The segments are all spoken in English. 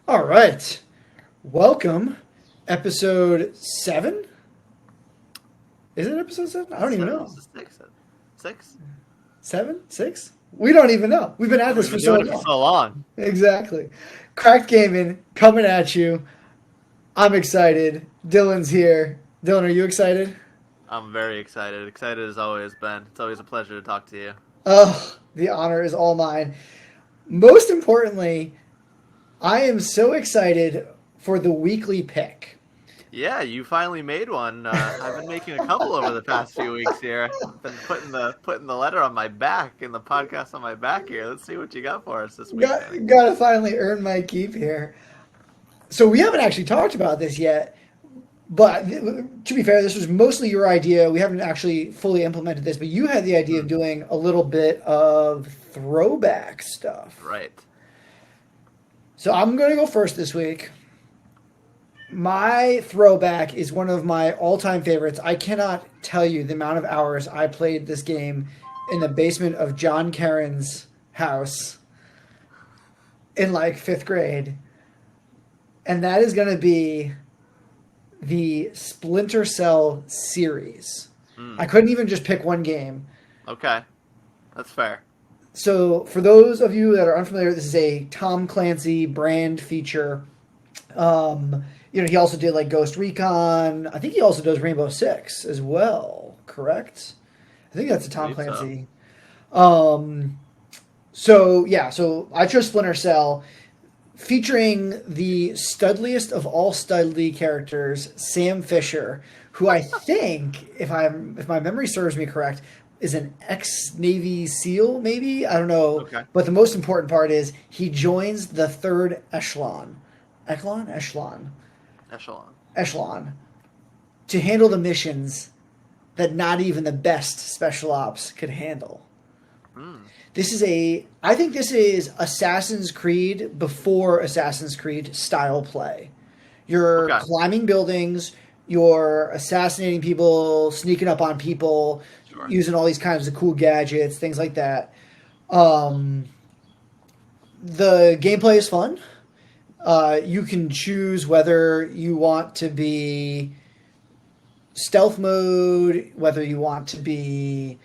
All right. Welcome. Episode 7? Is it episode 7? I don't even know. This is six. Six? 7? 6? We don't even know. We've been at this We've for been so doing it long. for so long. Exactly. Cracked Gaming coming at you. I'm excited. Dylan's here. Dylan, are you excited? I'm very excited. Excited as always, Ben. It's always a pleasure to talk to you. Oh, the honor is all mine. Most importantly, I am so excited for the weekly pick. Yeah, you finally made one. I've been making a couple over the past few weeks here. I've been putting the letter on my back and the podcast on my back here. Let's see what you got for us this week. Gotta finally earn my keep here. So we haven't actually talked about this yet, but to be fair, this was mostly your idea. We haven't actually fully implemented this, but you had the idea of doing a little bit of throwback stuff. Right. So I'm going to go first this week. My throwback is one of my all-time favorites. I cannot tell you the amount of hours I played this game in the basement of John Karen's house in like 5th grade. And that is going to be the SplinterCell series. I couldn't even just pick one game. Okay. That's fair. So for those of you that are unfamiliar, this is a Tom Clancy brand feature. He also did like Ghost Recon. I think he also does Rainbow Six as well, correct? I think that's a Tom Clancy. So I chose Splinter Cell, featuring the studliest of all studly characters, Sam Fisher, who I think, if my memory serves me correct, is an ex-Navy SEAL, maybe? I don't know. Okay. But the most important part is he joins the third echelon. Echelon. To handle the missions that not even the best special ops could handle. I think this is Assassin's Creed before Assassin's Creed style play. You're climbing buildings, you're assassinating people, sneaking up on people, using all these kinds of cool gadgets, things like that. The gameplay is fun. You can choose whether you want to be stealth mode, whether you want to be,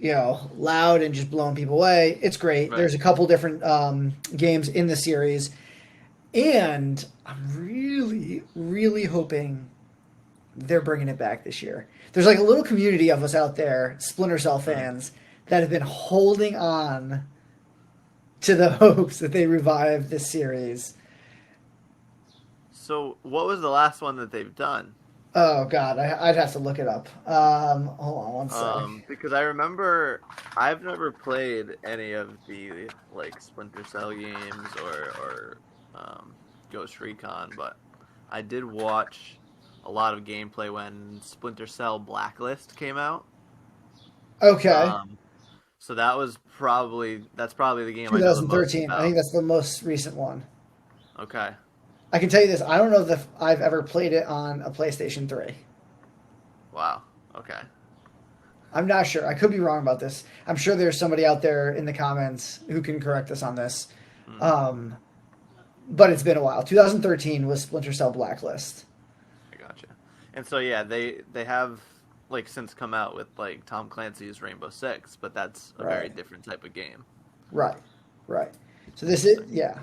loud and just blowing people away. It's great. Right. There's a couple different games in the series. And I'm really, really hoping they're bringing it back this year. There's like a little community of us out there, Splinter Cell fans, that have been holding on to the hopes that they revive this series. So what was the last one that they've done? Oh, God, I'd have to look it up. Hold on one second. Because I remember I've never played any of the like Splinter Cell games or Ghost Recon, but I did watch a lot of gameplay when Splinter Cell Blacklist came out. Okay. So that's probably the game 2013. I think that's the most recent one. Okay. I can tell you this. I don't know if I've ever played it on a PlayStation 3. Wow. Okay. I'm not sure. I could be wrong about this. I'm sure there's somebody out there in the comments who can correct us on this. But it's been a while. 2013 was Splinter Cell Blacklist. I gotcha. And so, yeah, they have, like, since come out with, like, Tom Clancy's Rainbow Six, but that's a very different type of game. Right. So this is, yeah,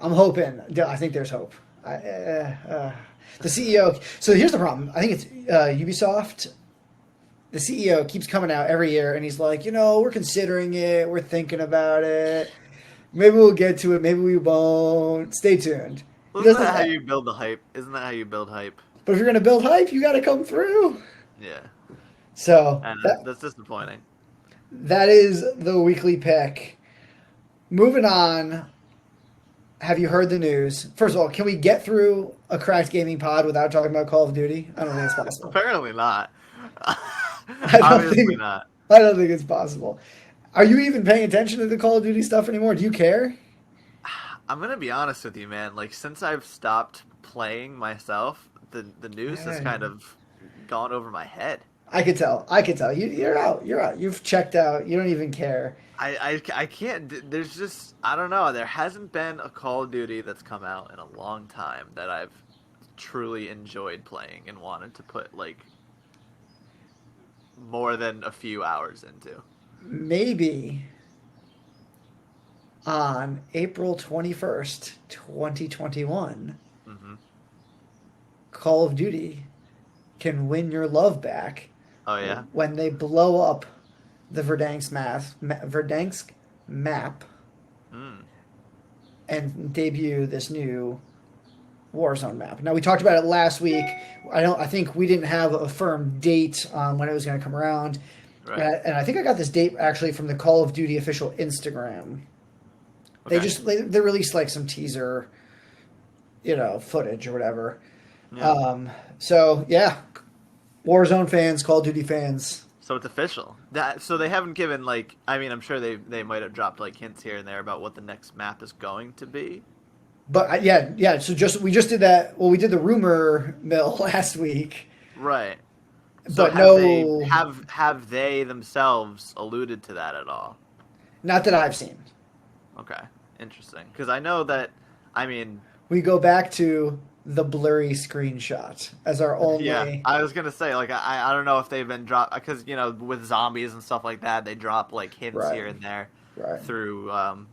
I'm hoping. I think there's hope. The CEO. So here's the problem. I think it's Ubisoft. The CEO keeps coming out every year, and he's like, we're considering it. We're thinking about it. Maybe we'll get to it. Maybe we won't. Stay tuned. Well, isn't that how you build the hype? Isn't that how you build hype? But if you're going to build hype, you got to come through. Yeah. So and that's disappointing. That is the weekly pick. Moving on. Have you heard the news? First of all, can we get through a Cracked Gaming pod without talking about Call of Duty? I don't think it's possible. Apparently not. Obviously not. I don't think it's possible. Are you even paying attention to the Call of Duty stuff anymore? Do you care? I'm going to be honest with you, man. Like, since I've stopped playing myself, the news has kind of gone over my head. I could tell. I could tell. You're out. You're out. You've checked out. You don't even care. I can't. There's just I don't know. There hasn't been a Call of Duty that's come out in a long time that I've truly enjoyed playing and wanted to put like more than a few hours into. Maybe on April 21st, 2021, Hmm. Call of Duty can win your love back Oh yeah. when they blow up the Verdansk map Mm. and debut this new Warzone map. Now we talked about it last week. I think we didn't have a firm date on when it was going to come around. Right. And I think I got this date actually from the Call of Duty official Instagram. Okay. They released like some teaser, footage or whatever. Yeah. So yeah, Warzone fans, Call of Duty fans. So it's official. So they haven't given like I mean I'm sure they might have dropped like hints here and there about what the next map is going to be. But yeah. So we just did that. Well, we did the rumor mill last week. Right. So But no, have they themselves alluded to that at all? not that I've seen. Okay, interesting. Because I know that, I mean, We go back to the blurry screenshot as our only. yeah, I was gonna say like I don't know if they've been dropped because with zombies and stuff like that they drop like hints Right. here and there Right. through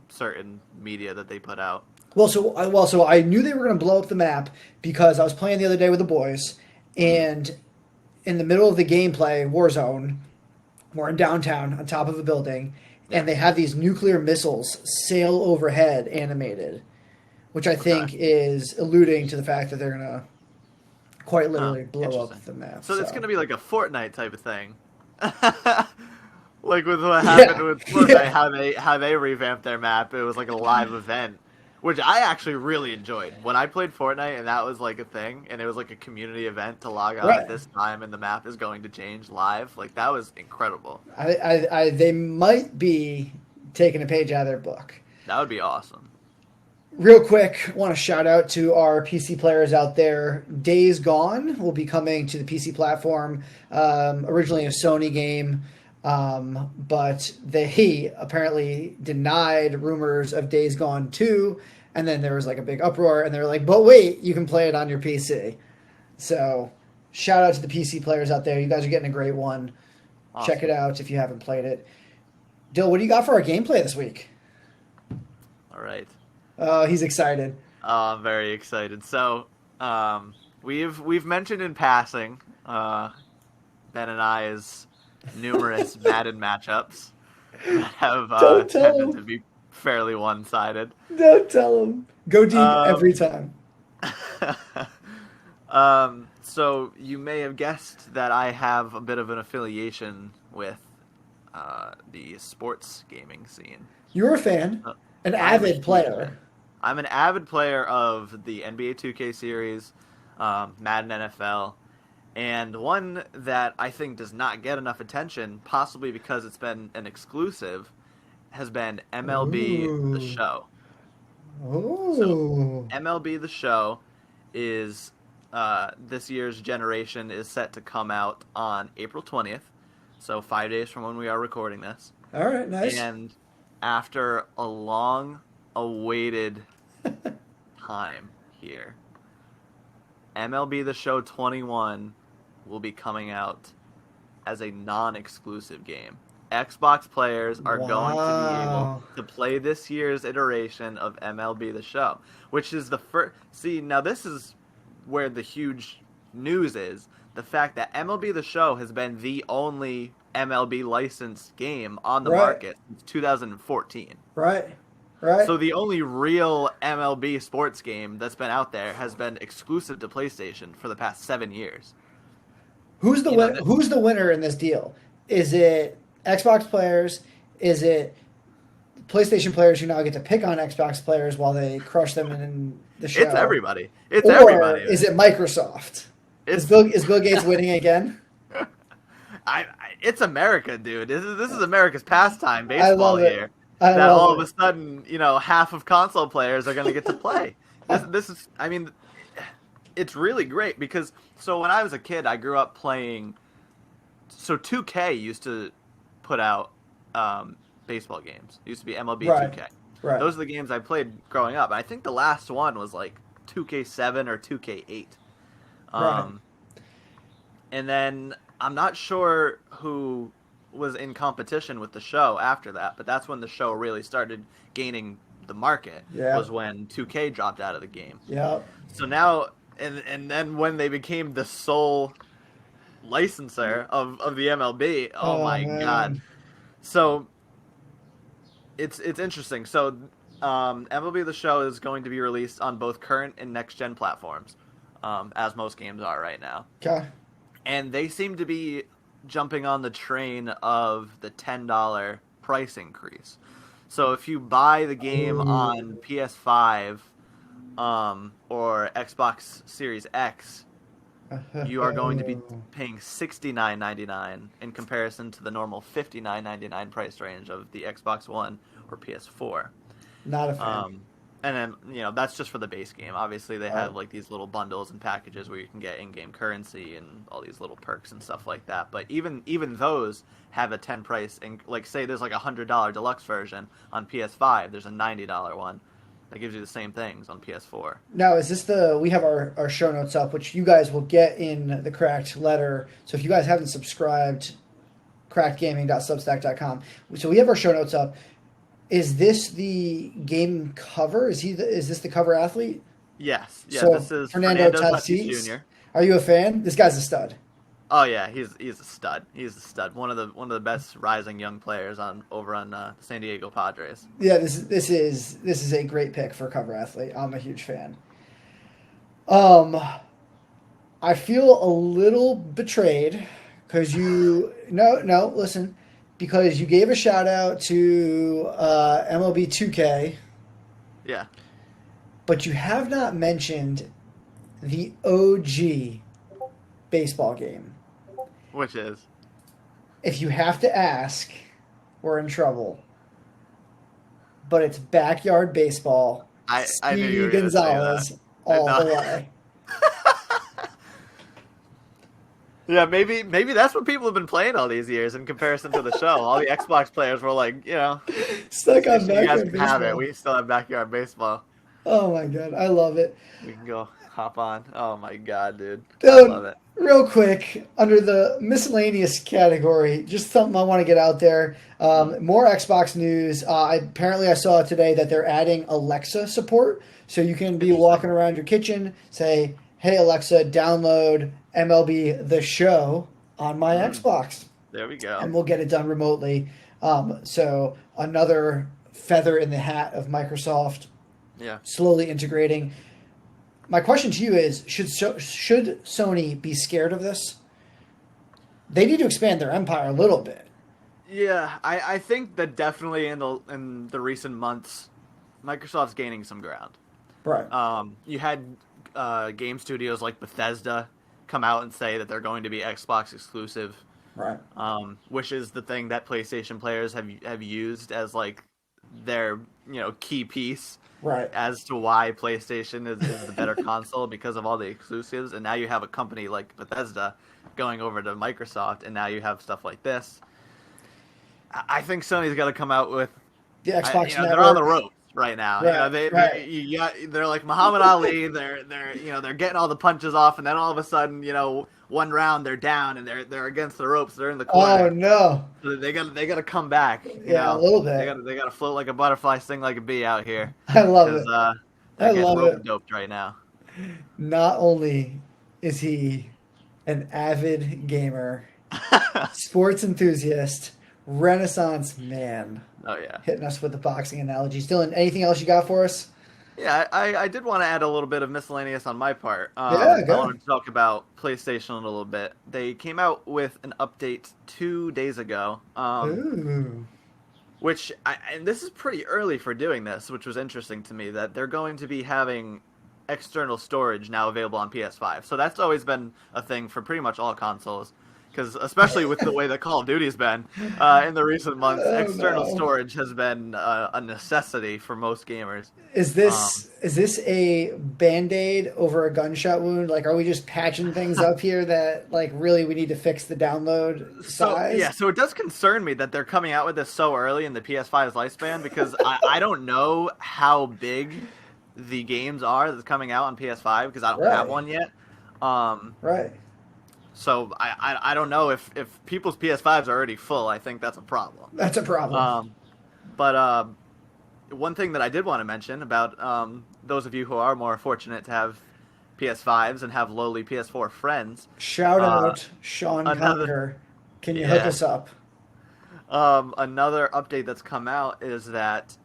certain media that they put out. So I knew they were going to blow up the map because I was playing the other day with the boys, and in the middle of the gameplay, Warzone, we're in downtown on top of a building, and they have these nuclear missiles sail overhead animated, which I think is alluding to the fact that they're going to quite literally blow up the map. So it's gonna be like a Fortnite type of thing. Like with what happened with Fortnite, how they revamped their map. It was like a live event, which I actually really enjoyed. When I played Fortnite and that was like a thing, and it was like a community event to log on at this time, and the map is going to change live. Like that was incredible. They might be taking a page out of their book. That would be awesome. Real quick, want to shout out to our PC players out there. Days Gone will be coming to the PC platform. Originally a Sony game, but they apparently denied rumors of Days Gone 2, and then there was like a big uproar, and they were like, but wait, you can play it on your PC. So shout out to the PC players out there. You guys are getting a great one. Awesome. Check it out if you haven't played it. Dill, what do you got for our gameplay this week? All right. Oh, he's excited. I'm very excited. So, we've mentioned in passing, Ben and I's numerous Madden matchups that have tended to be fairly one-sided. Don't tell him. Go deep every time. So you may have guessed that I have a bit of an affiliation with the sports gaming scene. You're a fan, an avid player. I'm an avid player of the NBA 2K series, Madden NFL, and one that I think does not get enough attention, possibly because it's been an exclusive, has been MLB The Show. Oh. So MLB The Show is this year's generation is set to come out on April 20th, so 5 days from when we are recording this. All right, nice. And after a long-awaited time here, MLB The Show 21 will be coming out as a non-exclusive game. Xbox players are going to be able to play this year's iteration of MLB The Show, which is the first. See, now this is where the huge news is. The fact that MLB The Show has been the only MLB licensed game on the market since 2014. Right. So the only real MLB sports game that's been out there has been exclusive to PlayStation for the past 7 years. Who's the winner in this deal? Is it Xbox players? Is it PlayStation players who now get to pick on Xbox players while they crush them in the show? It's everybody. It's or everybody. Is it Microsoft? Is Bill Gates winning again? It's America, dude. This is America's pastime baseball here. That all of a sudden, half of console players are going to get to play. This is, I mean, it's really great because, so when I was a kid, I grew up playing so 2K used to put out baseball games. It used to be MLB Right. 2K. Right. Those are the games I played growing up. And I think the last one was like 2K7 or 2K8. Right. And then I'm not sure who was in competition with the show after that, but that's when the show really started gaining the market. Yeah. Was when 2K dropped out of the game. Yeah. So now, and then when they became the sole licensor of the MLB, oh my man. God. So it's interesting. So MLB the Show is going to be released on both current and next gen platforms, as most games are right now. Okay. And they seem to be jumping on the train of the $10 price increase. So if you buy the game on PS5 or Xbox Series X, you are going to be paying $69.99 in comparison to the normal $59.99 price range of the Xbox One or PS4. Not a fan. And then, that's just for the base game. Obviously, they have like these little bundles and packages where you can get in-game currency and all these little perks and stuff like that. But even those have a 10 price. And like, say there's like a $100 deluxe version on PS5. There's a $90 one that gives you the same things on PS4. Now, is this we have our show notes up, which you guys will get in the Cracked letter. So if you guys haven't subscribed, crackedgaming.substack.com. So we have our show notes up. Is this the game cover? Is this the cover athlete? Yes. Yeah, so this is Fernando Tatis Jr. Are you a fan? This guy's a stud. Oh yeah, he's a stud. He's a stud. One of the best rising young players over on the San Diego Padres. Yeah, this is a great pick for cover athlete. I'm a huge fan. I feel a little betrayed because listen. Because you gave a shout out to MLB 2K. Yeah. But you have not mentioned the OG baseball game. Which is? If you have to ask, we're in trouble. But it's backyard baseball. I knew you were going to say that. All the way. Yeah, maybe that's what people have been playing all these years in comparison to the show. All the Xbox players were like, stuck on you backyard guys baseball. have it. We still have backyard baseball. Oh my God, I love it. We can go hop on. Oh my God, dude. Dude, I love it. Real quick, under the miscellaneous category, just something I want to get out there. More Xbox news. Apparently, I saw today that they're adding Alexa support, so you can be walking around your kitchen, say, "Hey Alexa, download MLB the Show on my Xbox." There we go. And we'll get it done remotely. So another feather in the hat of Microsoft. Yeah. Slowly integrating. My question to you is: should Sony be scared of this? They need to expand their empire a little bit. Yeah, I think that definitely in the recent months, Microsoft's gaining some ground. Right. You had game studios like Bethesda come out and say that they're going to be Xbox exclusive. Right. Which is the thing that PlayStation players have used as like their key piece. Right. As to why PlayStation is the better console because of all the exclusives, and now you have a company like Bethesda going over to Microsoft, and now you have stuff like this. I think Sony's got to come out with the Xbox Network. They're on the ropes right now. Right, they're like Muhammad Ali. They're getting all the punches off, and then all of a sudden, one round they're down and they're against the ropes. They're in the corner. Oh no! So they got to come back. A little bit. They got to float like a butterfly, sting like a bee out here. I love it. I love it. Doped right now. Not only is he an avid gamer, sports enthusiast, Renaissance man. Oh yeah, hitting us with the boxing analogies. Dylan, anything else you got for us? Yeah, I did want to add a little bit of miscellaneous on my part. Go I wanted to talk about PlayStation a little bit. They came out with an update 2 days ago, which and this is pretty early for doing this, which was interesting to me, that they're going to be having external storage now available on PS5. So that's always been a thing for pretty much all consoles. Because especially with the way that Call of Duty's been in the recent months, external storage has been a necessity for most gamers. Is this a Band-Aid over a gunshot wound? Like, are we just patching things up here that like really we need to fix the download size? So it does concern me that they're coming out with this so early in the PS5's lifespan because I don't know how big the games are that's coming out on PS5 because I don't have one yet. Right. So I don't know if people's PS5s are already full. I think that's a problem. That's a problem. But one thing that I did want to mention about those of you who are more fortunate to have PS5s and have lowly PS4 friends. Shout out Sean Conger. Can you hook us up? Another update that's come out is that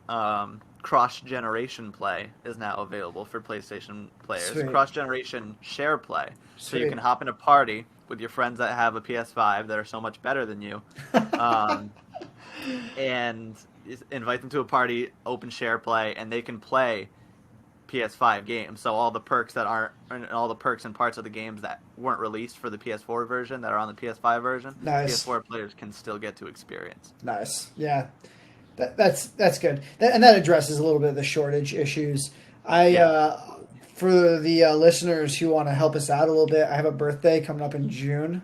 cross-generation play is now available for PlayStation players. Sweet. Cross-generation share play. So Sweet. you can hop in a party with your friends that have a PS5 that are so much better than you. And invite them to a party, open share play, and they can play PS5 games. So all the perks and parts of the games that weren't released for the PS4 version that are on the PS5 version, nice. PS4 players can still get to experience. Nice. Yeah. That's good. And that addresses a little bit of the shortage issues. For the listeners who want to help us out a little bit, I have a birthday coming up in June.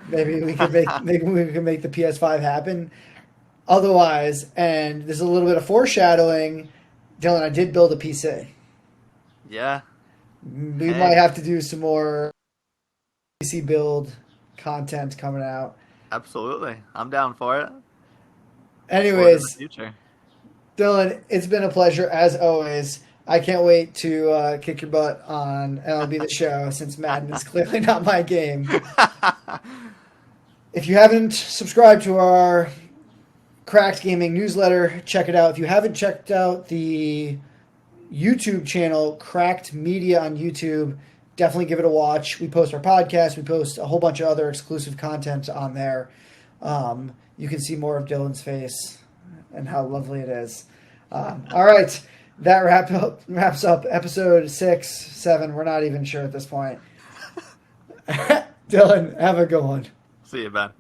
Maybe we can make the PS5 happen. Otherwise, and there's a little bit of foreshadowing, Dylan, I did build a PC. Yeah. We might have to do some more PC build content coming out. Absolutely. I'm down for it. Anyways, future. Dylan, it's been a pleasure as always. I can't wait to kick your butt on MLB the Show since Madden is clearly not my game. If you haven't subscribed to our Cracked Gaming newsletter, check it out. If you haven't checked out the YouTube channel, Cracked Media on YouTube, definitely give it a watch. We post our podcast. We post a whole bunch of other exclusive content on there. You can see more of Dylan's face and how lovely it is. All right. That wraps up episode 6, 7. We're not even sure at this point. Dylan, have a good one. See you, Ben.